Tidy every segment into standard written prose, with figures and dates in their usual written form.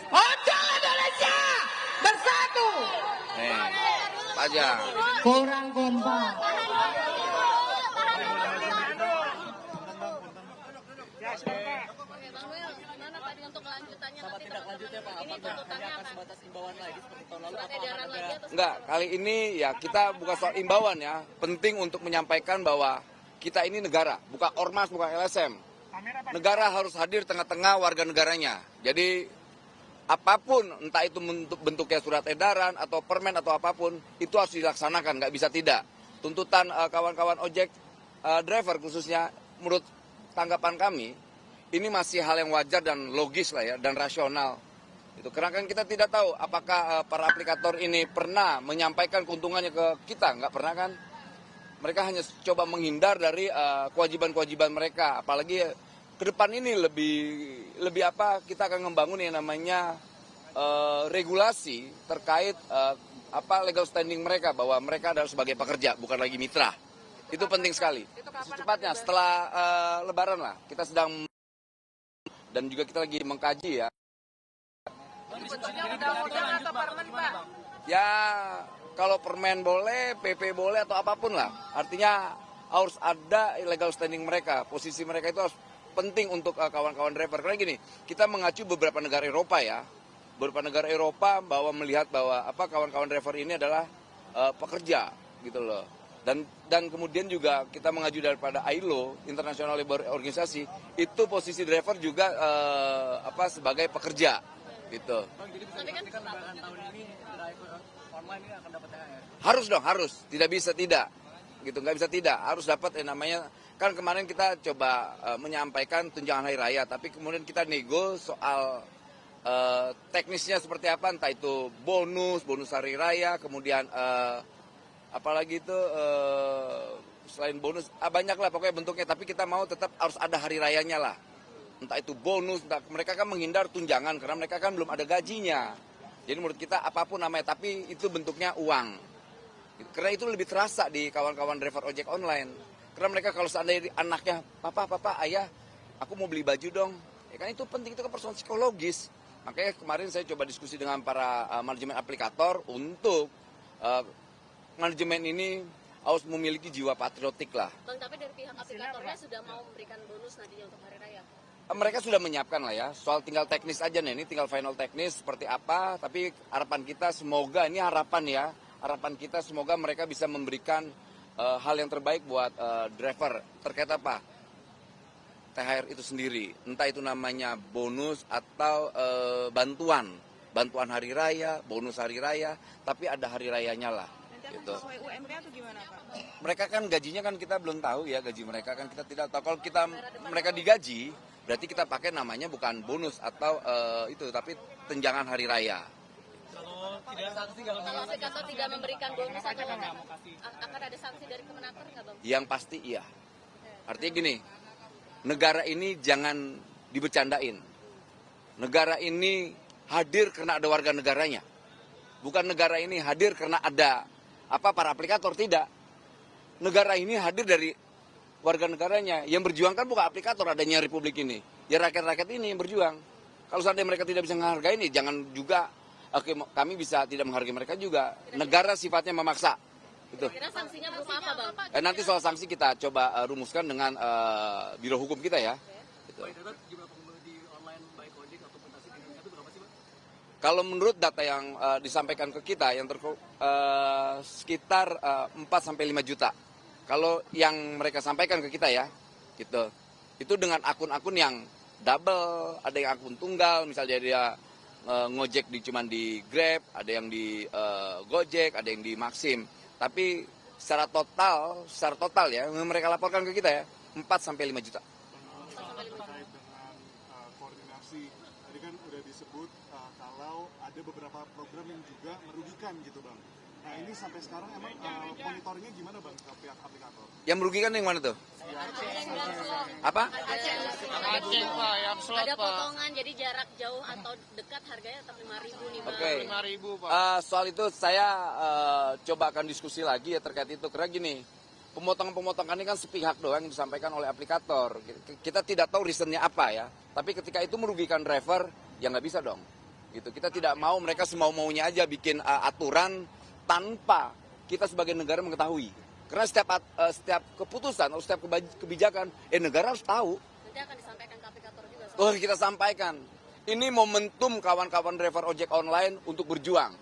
Ojol Indonesia bersatu. Pajang. Kurang kompak. Bang Noel, gimana Pak untuk kelanjutannya nanti lanjutnya Pak? Ini tuntutannya akan apa? sebatas imbauan lagi seperti tahun lalu? Surat edaran lagi atau Enggak, kali ini ya kita bukan soal imbauan ya. Penting untuk menyampaikan bahwa kita ini negara, bukan ormas, bukan LSM. Negara harus hadir tengah-tengah warga negaranya. Jadi apapun, entah itu bentuknya surat edaran atau permen atau apapun, itu harus dilaksanakan, nggak bisa tidak. Tuntutan kawan-kawan ojek driver khususnya, menurut tanggapan kami, ini masih hal yang wajar dan logis lah ya, dan rasional. Itu karena kan kita tidak tahu apakah para aplikator ini pernah menyampaikan keuntungannya ke kita, nggak pernah kan? Mereka hanya coba menghindar dari kewajiban-kewajiban mereka, apalagi ke depan ini lebih apa, kita akan membangun yang namanya regulasi terkait legal standing mereka, bahwa mereka adalah sebagai pekerja, bukan lagi mitra. Itu penting sekali. Secepatnya setelah Lebaran lah, kita sedang dan juga kita lagi mengkaji ya. bentuknya undang-undang atau permen Pak? Ya kalau permen boleh, PP boleh atau apapun lah. Artinya harus ada legal standing mereka, posisi mereka itu harus penting untuk kawan-kawan driver. Karena gini, kita mengacu beberapa negara Eropa ya, beberapa negara Eropa bahwa melihat bahwa kawan-kawan driver ini adalah pekerja gitu loh. Dan kemudian juga kita mengacu daripada ILO, International Labour Organization, itu posisi driver juga sebagai pekerja gitu. Bang, jadi bisa dipastikan lebaran tahun ini driver online ini akan dapat THR? Harus dong, harus. Tidak bisa tidak. Gitu, nggak bisa tidak. Harus dapat yang namanya, kan kemarin kita coba menyampaikan tunjangan hari raya, tapi kemudian kita nego soal teknisnya seperti apa, entah itu bonus hari raya, kemudian apalagi itu selain bonus, banyak lah pokoknya bentuknya, tapi kita mau tetap harus ada hari rayanya lah. Entah itu bonus, entah mereka kan menghindar tunjangan karena mereka kan belum ada gajinya. Jadi menurut kita apapun namanya, tapi itu bentuknya uang. Karena itu lebih terasa di kawan-kawan driver ojek online. Karena mereka kalau seandainya anaknya, papa, ayah, aku mau beli baju dong. Ya kan itu penting, itu kan persoalan psikologis. Makanya kemarin saya coba diskusi dengan para manajemen aplikator untuk manajemen ini harus memiliki jiwa patriotik lah. Bang, tapi dari pihak aplikatornya sudah mau memberikan bonus nantinya untuk hari raya? Mereka sudah menyiapkan lah ya, soal tinggal teknis aja nih, ini tinggal final teknis seperti apa, tapi harapan kita semoga, ini harapan ya, harapan kita semoga mereka bisa memberikan hal yang terbaik buat driver terkait apa? THR itu sendiri, entah itu namanya bonus atau bantuan hari raya, bonus hari raya, tapi ada hari rayanya lah. Gitu. Sesuai UMP atau gimana Pak? Mereka kan gajinya kan kita belum tahu ya, gaji mereka kan kita tidak tahu. Kalau mereka digaji, berarti kita pakai namanya bukan bonus atau itu, tapi tunjangan hari raya. Kalau tidak sanksi, Kalau aplikator tidak memberikan bonus atau akan ada sanksi dari Kemenaker nggak Bang? Yang pasti iya. Artinya gini, negara ini jangan dibercandain. Negara ini hadir karena ada warga negaranya. Bukan negara ini hadir karena ada para aplikator, tidak. Negara ini hadir dari warga negaranya. Yang berjuang kan bukan aplikator adanya republik ini. Ya rakyat-rakyat ini yang berjuang. Kalau seandainya mereka tidak bisa menghargai ini, jangan juga kami bisa tidak menghargai mereka juga. Negara sifatnya memaksa. Gitu. Kira sanksinya berupa apa Bang? Nanti soal sanksi kita coba rumuskan dengan biro hukum kita ya. Gitu. Pak, data jumlah pengemudi di online baik ojek ataupun taksi di Indonesia itu berapa sih Pak? Kalau menurut data yang disampaikan ke kita, yang sekitar 4-5 juta. Kalau yang mereka sampaikan ke kita ya, gitu. Itu dengan akun-akun yang double, ada yang akun tunggal, misalnya dia ngojek cuman di Grab, ada yang di Gojek, ada yang di Maxim. Tapi secara total ya, mereka laporkan ke kita ya, 4-5 juta. Terkait dengan koordinasi, tadi kan udah disebut kalau ada beberapa program yang juga merugikan gitu Bang. Nah ini sampai sekarang emang monitoringnya gimana Bang ke pihak aplikator? Yang merugikan yang mana tuh? Apa? Aceh Pak, yang slot Ada Pak. potongan, jadi jarak jauh atau dekat harganya tetap 5.000 nih Bang. Oke. 5.000 Pak. Soal itu saya coba akan diskusi lagi ya terkait itu. Karena gini, pemotongan-pemotongan ini kan sepihak doang yang disampaikan oleh aplikator. Kita tidak tahu reasonnya apa ya. Tapi ketika itu merugikan driver, Ya nggak bisa dong. Gitu. Kita tidak mau mereka semau-maunya aja bikin aturan tanpa kita sebagai negara mengetahui. Karena setiap keputusan atau setiap kebijakan, negara harus tahu. Nanti akan disampaikan ke aplikator juga. Oh, kita sampaikan. Ini momentum kawan-kawan driver ojek online untuk berjuang.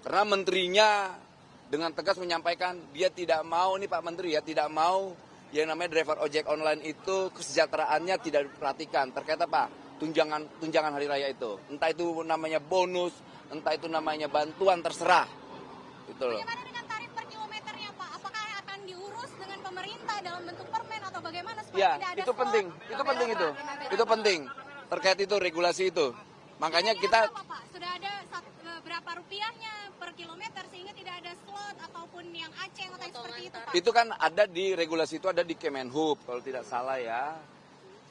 Karena menterinya dengan tegas menyampaikan dia tidak mau, nih Pak Menteri ya, tidak mau yang namanya driver ojek online itu kesejahteraannya tidak diperhatikan. Terkait apa? Tunjangan hari raya itu. Entah itu namanya bonus, entah itu namanya bantuan, terserah. Gitu loh. Bagaimana dengan tarif per kilometernya Pak? Apakah akan diurus dengan pemerintah dalam bentuk permen atau bagaimana supaya Ya, tidak ada itu penting. Itu penting. Terkait itu regulasi itu. Makanya kita berapa, Pak? Sudah ada berapa rupiahnya per kilometer sehingga tidak ada slot ataupun yang aceng atau yang seperti itu Pak? itu kan ada di regulasi itu, ada di Kemenhub kalau tidak salah ya.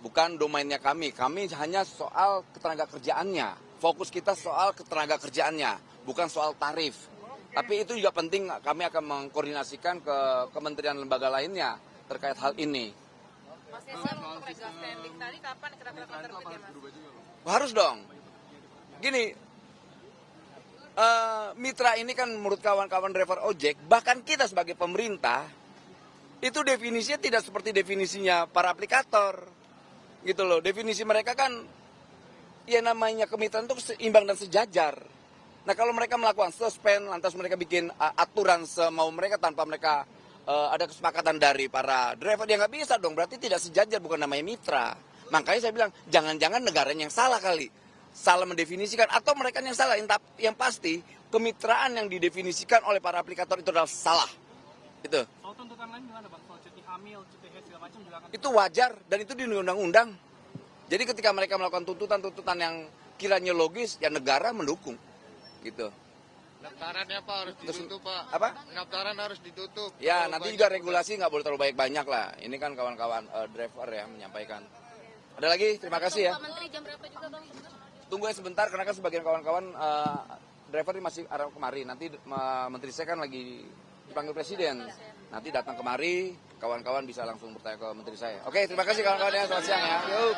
Bukan domainnya kami. Kami hanya soal ketenaga kerjaannya. Fokus kita soal ketenaga kerjaannya, bukan soal tarif. Tapi itu juga penting, kami akan mengkoordinasikan ke kementerian lembaga lainnya terkait hal ini. Mas Islam untuk legal standing tadi kapan kira-kira akan terbit ya Mas? Harus dong. Gini, mitra ini kan menurut kawan-kawan driver ojek, bahkan kita sebagai pemerintah, itu definisinya tidak seperti definisinya para aplikator. Gitu loh, definisi mereka kan, ya namanya kemitraan itu seimbang dan sejajar. Nah kalau mereka melakukan suspend, lantas mereka bikin aturan semau mereka tanpa mereka ada kesepakatan dari para driver, ya nggak bisa dong, berarti tidak sejajar, bukan namanya mitra. Makanya saya bilang, jangan-jangan negaranya yang salah kali. Salah mendefinisikan, atau mereka yang salah. Yang pasti, kemitraan yang didefinisikan oleh para aplikator itu adalah salah. Itu. Soal tuntutan lain gimana Bang? Soal cuti hamil, cuti haid segala macam juga akan... Itu wajar, dan itu di undang-undang. Jadi ketika mereka melakukan tuntutan-tuntutan yang kiranya logis, ya negara mendukung. Gitu. Pendaftarannya Pak harus ditutup Pak. Apa? Pendaftaran harus ditutup. Ya, nanti juga regulasi nggak boleh terlalu banyak-banyak lah. Ini kan kawan-kawan driver ya menyampaikan. Ada lagi? Terima kasih ya. Pak Menteri jam berapa juga Bang? Tunggu ya sebentar, karena kan sebagian kawan-kawan driver ini masih arah kemari. Nanti menteri saya kan lagi dipanggil presiden. Nanti datang kemari, kawan-kawan bisa langsung bertanya ke menteri saya. Oke, terima kasih kawan-kawan ya. Selamat siang ya. Yuk.